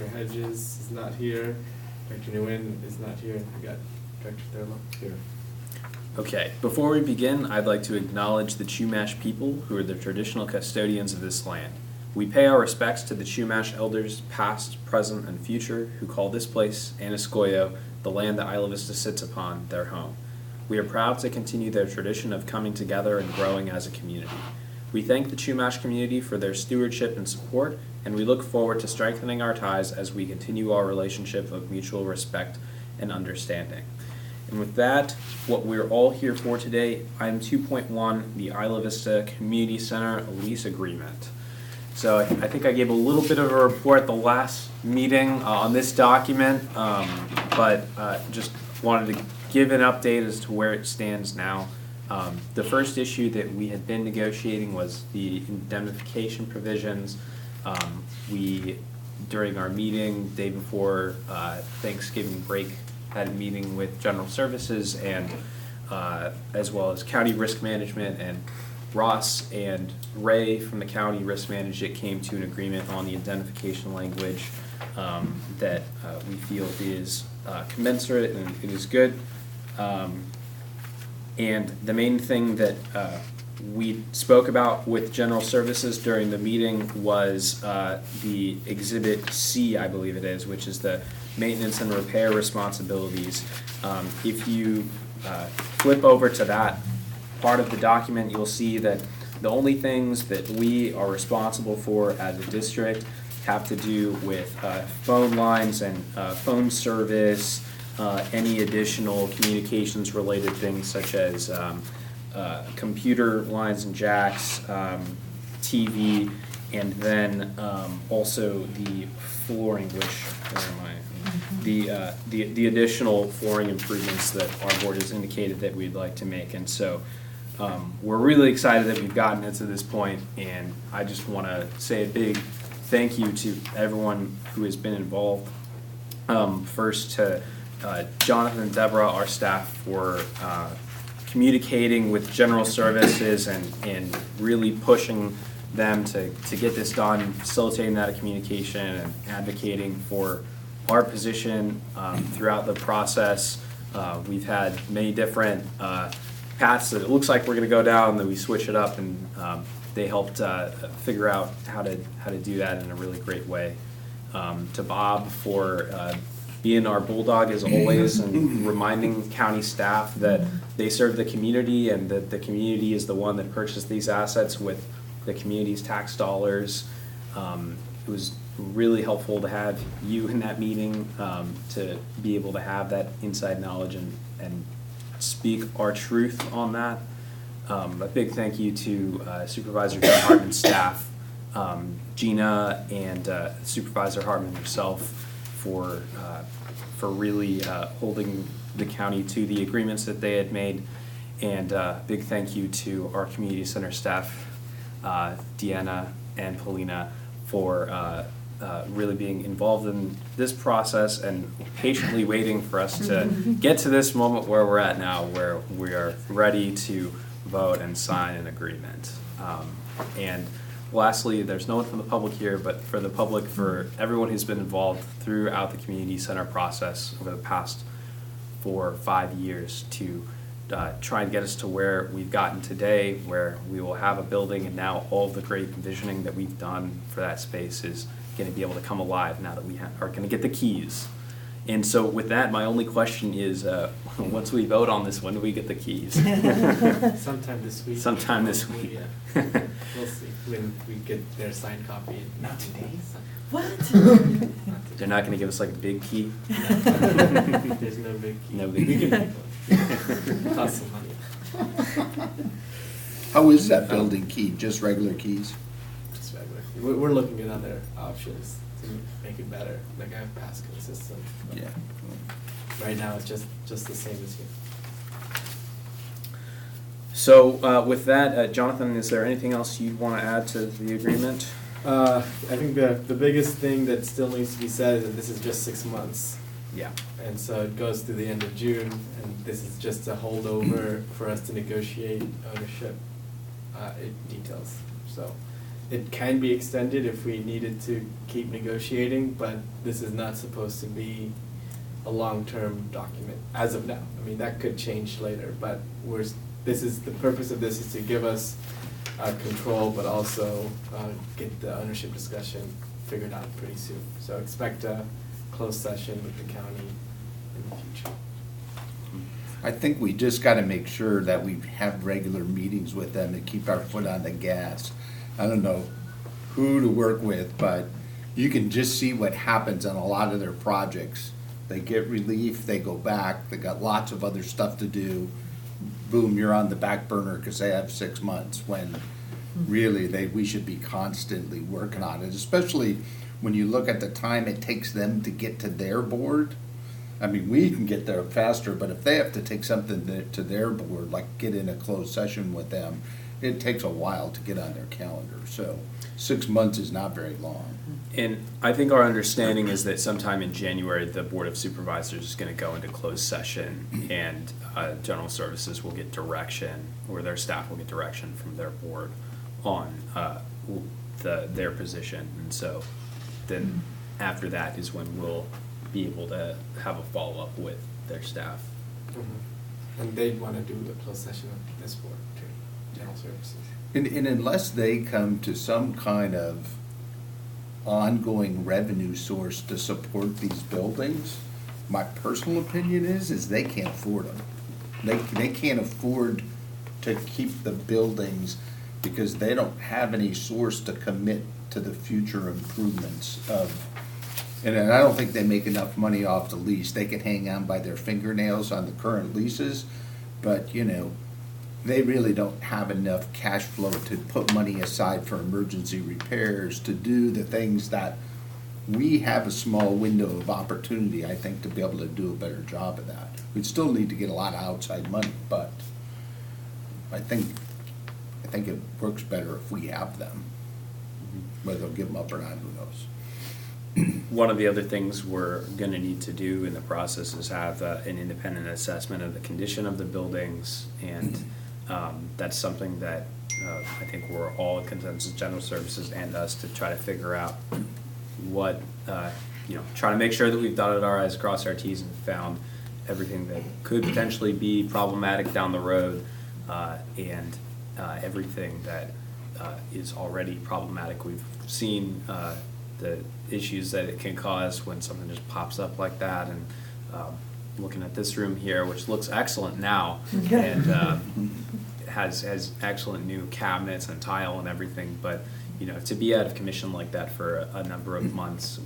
Dr. Hedges is not here. Dr. Nguyen is not here. We got Dr. Thurlow here. Okay, before we begin, I'd like to acknowledge the Chumash people who are the traditional custodians of this land. We pay our respects to the Chumash elders, past, present, and future, who call this place, Anascoyo, the land that Isla Vista sits upon, their home. We are proud to continue their tradition of coming together and growing as a community. We thank the Chumash community for their stewardship and support, and we look forward to strengthening our ties as we continue our relationship of mutual respect and understanding. And with that, what we're all here for today, item 2.1, the Isla Vista Community Center lease agreement. So I think I gave a little bit of a report at the last meeting on this document, but just wanted to give an update as to where it stands now. The first issue that we had been negotiating was the indemnification provisions. We, during our meeting, day before Thanksgiving break, had a meeting with General Services and as well as County Risk Management, and Ross and Ray from the County Risk Management came to an agreement on the indemnification language that we feel is commensurate and it is good. And the main thing that we spoke about with General Services during the meeting was the Exhibit C, I believe it is, which is the maintenance and repair responsibilities. If you flip over to that part of the document, you'll see that the only things that we are responsible for as a district have to do with phone lines and phone service, any additional communications related things such as computer lines and jacks, TV, and then also the flooring, which, where am I? The additional flooring improvements that our board has indicated that we'd like to make. And so we're really excited that we've gotten it to this point, and I just want to say a big thank you to everyone who has been involved. First to Jonathan and Deborah, our staff, for communicating with General Services and really pushing them to get this done, facilitating that communication and advocating for our position throughout the process. We've had many different paths that it looks like we're going to go down, and then we switch it up, and they helped figure out how to do that in a really great way. To Bob for being our bulldog as always, and reminding county staff that they serve the community and that the community is the one that purchased these assets with the community's tax dollars. It was really helpful to have you in that meeting to be able to have that inside knowledge and speak our truth on that. A big thank you to Supervisor John Hartman's staff, Gina and Supervisor Hartman herself for really holding the county to the agreements that they had made. And big thank you to our community center staff, Deanna and Paulina, for really being involved in this process and patiently waiting for us to get to this moment where we're at now, where we are ready to vote and sign an agreement. And lastly, there's no one from the public here, but for the public, for everyone who's been involved throughout the community center process over the past 4 or 5 years to try and get us to where we've gotten today, where we will have a building, and now all of the great envisioning that we've done for that space is going to be able to come alive now that we are going to get the keys. And so with that, my only question is, once we vote on this, when do we get the keys? Sometime this week. Sometime this week. Yeah. We'll see when we get their signed copy. Not today. What? They're not going to give us like a big key? There's no big key. No big key. Cost some money. How is that building key? Just regular keys? Just regular. We're looking at other options to make it better, like a passcode system. Yeah. Right now, it's just the same as here. So with that, Jonathan, is there anything else you want to add to the agreement? I think the biggest thing that still needs to be said is that this is just 6 months. Yeah. And so it goes through the end of June, and this is just a holdover for us to negotiate ownership details. So it can be extended if we needed to keep negotiating, but this is not supposed to be a long-term document as of now. I mean, that could change later, but the purpose of this is to give us control, but also get the ownership discussion figured out pretty soon. So expect a closed session with the county in the future. I think we just gotta make sure that we have regular meetings with them and keep our foot on the gas. I don't know who to work with, but you can just see what happens on a lot of their projects. They get relief, they go back, they got lots of other stuff to do. Boom, you're on the back burner because they have 6 months, when really we should be constantly working on it, especially when you look at the time it takes them to get to their board. I mean, we can get there faster, but if they have to take something to their board, like get in a closed session with them, it takes a while to get on their calendar. So 6 months is not very long. And I think our understanding is that sometime in January, the Board of Supervisors is going to go into closed session, and General Services will get direction, or their staff will get direction from their board on their position. And so then after that is when we'll be able to have a follow-up with their staff. Mm-hmm. And they'd want to do the closed session of this board too, General Services. And unless they come to some kind of ongoing revenue source to support these buildings, my personal opinion is they can't afford them. They can't afford to keep the buildings because they don't have any source to commit to the future improvements of. And I don't think they make enough money off the lease. They can hang on by their fingernails on the current leases, but they really don't have enough cash flow to put money aside for emergency repairs, to do the things that we have a small window of opportunity, I think, to be able to do a better job of that. We'd still need to get a lot of outside money, but I think it works better if we have them. Whether they'll give them up or not, who knows? One of the other things we're going to need to do in the process is have an independent assessment of the condition of the buildings, and that's something that I think we're all in consensus, General Services and us, to try to figure out what, try to make sure that we've dotted our I's, crossed our T's, and found everything that could potentially be problematic down the road, and everything that is already problematic. We've seen the issues that it can cause when something just pops up like that, and looking at this room here, which looks excellent now, and has excellent new cabinets and tile and everything, but to be out of commission like that for a number of months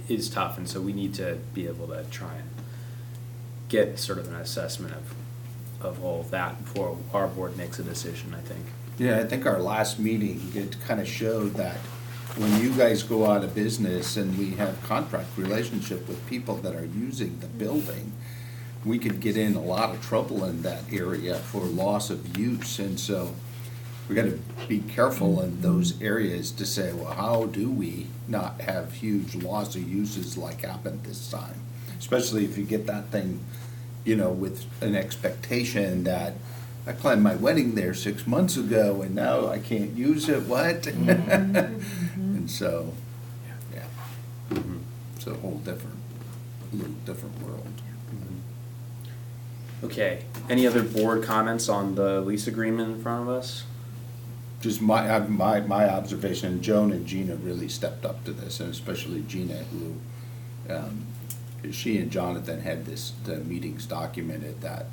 is tough, and so we need to be able to try and get sort of an assessment of all of that before our board makes a decision, I think. Yeah, I think our last meeting, it kind of showed that when you guys go out of business and we have contract relationship with people that are using the building, we could get in a lot of trouble in that area for loss of use. And so we got to be careful in those areas to say, well, how do we not have huge loss of uses like happened this time? Especially if you get that thing, with an expectation that I planned my wedding there 6 months ago and now I can't use it, what? And so, yeah, it's a whole little different world. Okay, any other board comments on the lease agreement in front of us? Just my observation, Joan and Gina really stepped up to this, and especially Gina, who, she and Jonathan had the meetings documented that,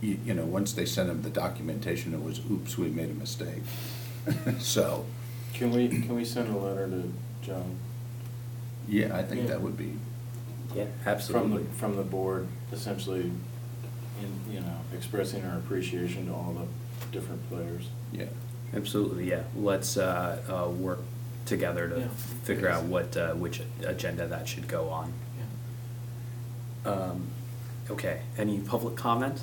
once they sent them the documentation, it was, oops, we made a mistake. So. Can we send a letter to Joan? Yeah, I think that would be. Yeah, absolutely. From the board, essentially, expressing our appreciation to all the different players. Yeah. Absolutely, yeah. Let's work together to figure out which agenda that should go on. Okay, any public comment?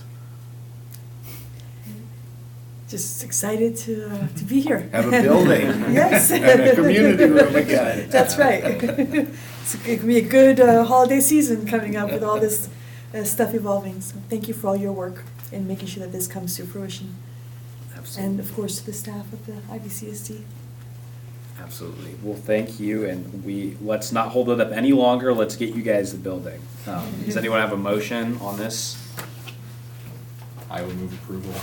Just excited to be here. Have a building. Yes. And a community room again. That's right. It can be a good holiday season coming up with all this stuff evolving. So thank you for all your work in making sure that this comes to fruition. And of course, to the staff of the IVCSD. Absolutely. Well, thank you, and let's not hold it up any longer. Let's get you guys the building. Does anyone have a motion on this? I will move approval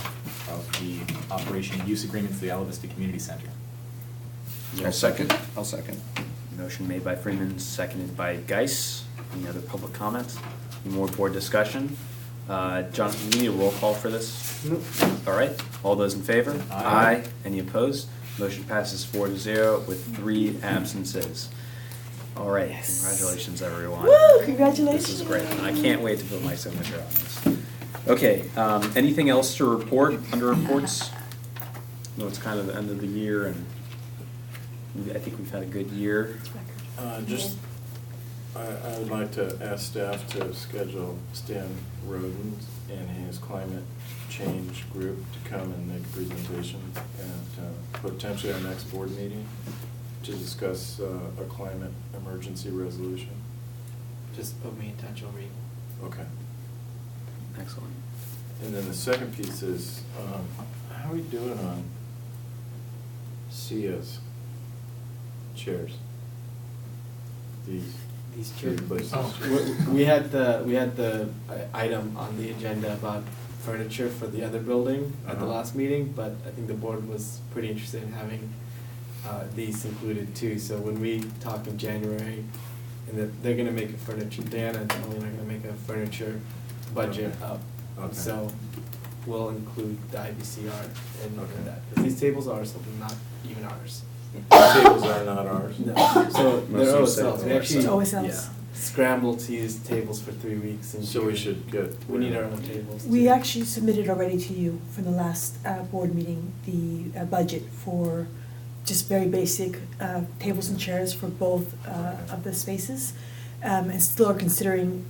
of the operation and use agreement for the Ala Vista Community Center. I'll second. I'll second. Motion made by Freeman, seconded by Geis. Any other public comments? Any more board discussion? Jonathan, do you need a roll call for this? Nope. All right, all those in favor? Aye. Any opposed? Motion passes 4-0 with 3 absences. All right, Yes. congratulations, everyone. Woo, congratulations. This is great. I can't wait to put my signature on this. Okay, anything else to report under reports? No, it's kind of the end of the year, and I think we've had a good year. I would like to ask staff to schedule Stan Roden and his climate change group to come and make a presentation at potentially our next board meeting to discuss a climate emergency resolution. Just put me in touch over email. Okay. Excellent. And then the second piece is, how are we doing on SIA's chairs? These three chairs. places. We had the item on the agenda about furniture for the other building at the Uh-huh. last meeting, but I think the board was pretty interested in having these included too. So when we talk in January, and they're gonna make a furniture, Dan and Emily are gonna make a furniture budget Okay. up. Okay. So we'll include the IVCR in Okay. that. 'Cause these tables are something not even ours. The tables are not ours. No, so Most they're of them OSLs. We say actually It's OSLs. Yeah. scrambled to use tables for 3 weeks. And So we should get. We need our own tables. We too. actually submitted already to you from the last board meeting, the budget for just very basic tables and chairs for both of the spaces. And still are considering,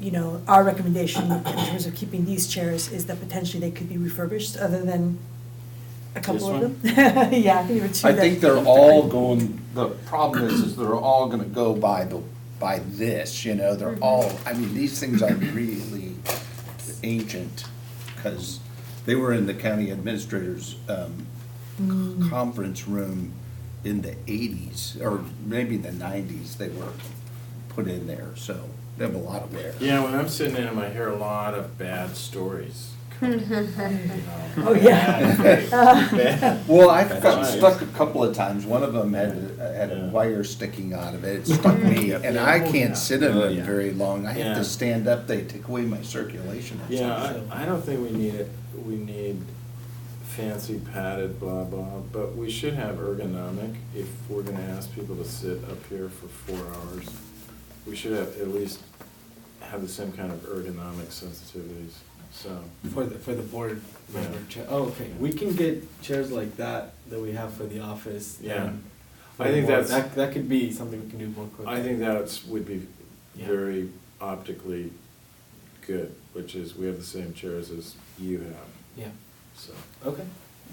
our recommendation in terms of keeping these chairs is that potentially they could be refurbished, other than a couple This of them. Yeah, I think there were two. I that- think they're all going, the problem is they're all gonna go by this, they're all, I mean, these things are really ancient, because they were in the county administrator's, conference room in the 80s, or maybe the 90s, they were put in there, so they have a lot of wear. Yeah, when I'm sitting in them, I hear a lot of bad stories. Oh, yeah. Bad. Well, I Bad got times. stuck a couple of times. One of them had a Yeah. wire sticking out of it. It stuck me, and I can't sit in Oh, them yeah. very long. I have Yeah. to stand up. They take away my circulation. or Yeah, something. I don't think we need it, we need fancy padded blah blah, but we should have ergonomic. If we're gonna ask people to sit up here for 4 hours, we should have, at least have the same kind of ergonomic sensitivities, so. For the board member Yeah. chair. Oh, okay. We can get chairs like that we have for the office. Yeah. for I the think board. that's- That could be something we can do more quickly. I think that's, would be Yeah. very optically good, which is, we have the same chairs as you have, Yeah, so, okay.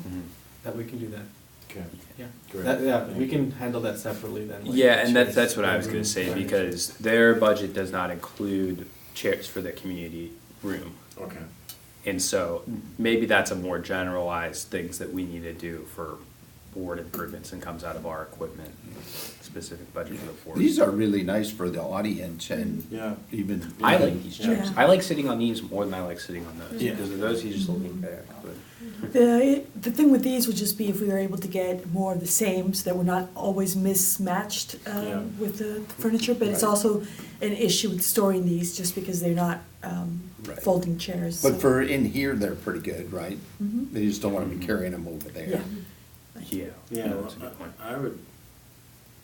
Mhm. That we can do that. okay. Yeah. Great. Yeah, Thank we you. can handle that separately then. like Yeah, and chairs, that's what I was gonna bedroom say, furniture. because their budget does not include chairs for the community room. Okay. And so maybe that's a more generalized things that we need to do for board improvements and comes out of our equipment specific budget for the board. These are really nice for the audience and Yeah. even. I like these chairs. Yeah. I like sitting on these more than I like sitting on those. Yeah. Because of those, you just lean back. But The thing with these would just be if we were able to get more of the same, so that we're not always mismatched Yeah. with the furniture, but it's Right. also an issue with storing these, just because they're not Right. folding chairs. But so- for in here, they're pretty good, right? Mhm. They just don't want to be carrying them over there. Yeah. yeah, Yeah, no, that's a good point. I would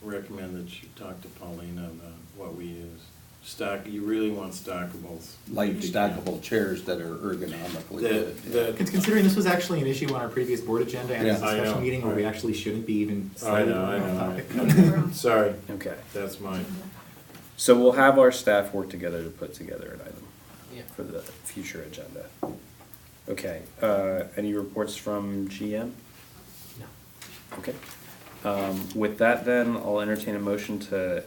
recommend that you talk to Paulina about what we use. You really want stackables. Like if you stackable chairs that are ergonomically good. The, Considering this was actually an issue on our previous board agenda and it's a Yeah. I special know. meeting where we Right. actually shouldn't be even I slightly know, I off know. topic. Sorry, Okay. that's mine. So we'll have our staff work together to put together an item Yeah. for the future agenda. Okay, any reports from GM? No. Okay. With that then, I'll entertain a motion to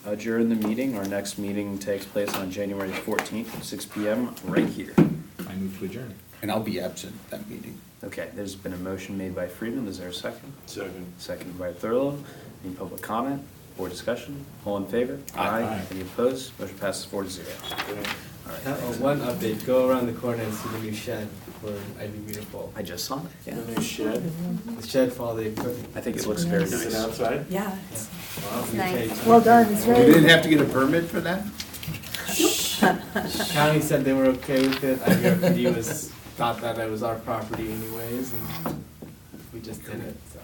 adjourn the meeting. Our next meeting takes place on January 14th, 6 PM, right here. I move to adjourn. And I'll be absent at that meeting. Okay, there's been a motion made by Friedman. Is there a second? Second. Seconded by Thurlow. Any public comment or discussion? All in favor? Aye. Any opposed? Motion passes 4-0. Great. All right. One update, go around the corner and see the new shed for Ivy Beautiful. I just saw it, yeah. The new shed, The shed for all the equipment. I think it looks very is it nice. outside? Yeah, it's Wow. Nice. well done, it's You very. didn't have to get a permit for that? County said they were okay with it, IVRPD thought that it was our property anyways, and we just did it, so.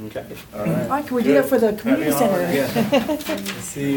Okay. All right. All right, can we do that for the community Happy center? holidays. Yeah. See you.